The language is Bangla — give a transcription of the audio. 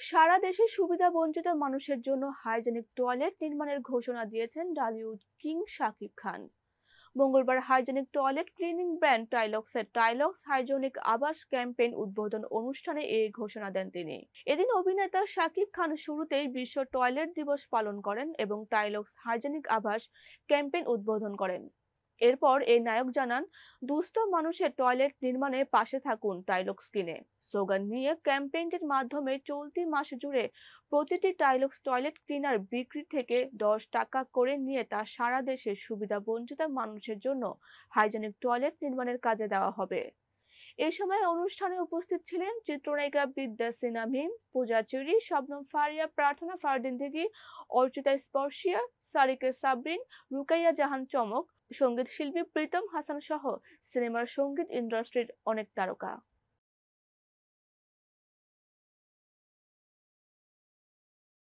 সারা দেশে সুবিধাবঞ্চিত মানুষের জন্য হাইজেনিক টয়লেট নির্মাণের ঘোষণা দিয়েছেন ঢালিউড কিং শাকিব খান। মঙ্গলবার হাইজেনিক টয়লেট ক্লিনিং ব্র্যান্ড টাইলক্সের টাইলক্স হাইজেনিক আবাস ক্যাম্পেইন উদ্বোধন অনুষ্ঠানে এই ঘোষণা দেন তিনি। এদিন অভিনেতা শাকিব খান শুরুতেই বিশ্ব টয়লেট দিবস পালন করেন এবং টাইলক্স হাইজেনিক আবাস ক্যাম্পেইন উদ্বোধন করেন। এরপর এই নায়ক জানান, দুস্থ মানুষের টয়লেট নির্মাণে পাশে থাকুন টাইলক্স কিনে স্লোগান নিয়ে ক্যাম্পেইনটির মাধ্যমে চলতি মাস জুড়ে প্রতিটি টাইলক্স টয়লেট ক্লিনার বিক্রি থেকে 10 টাকা করে নিয়ে তা সারা দেশের সুবিধা বঞ্চিত মানুষের জন্য হাইজেনিক টয়লেট নির্মাণের কাজে দেওয়া হবে। এই সময় অনুষ্ঠানে উপস্থিত ছিলেন চিত্রনায়িকা বিদ্যা সিনহা মিম, পূজা চুরি, শবনম ফারিয়া, প্রার্থনা ফারদিন দিঘি, অর্চিতা স্পর্শিয়া, সারিকা সাবরিন, রুকাইয়া জাহান চমক, সঙ্গীত শিল্পী প্রীতম হাসান সহ সিনেমার সঙ্গীত ইন্ডাস্ট্রির অনেক তারকা।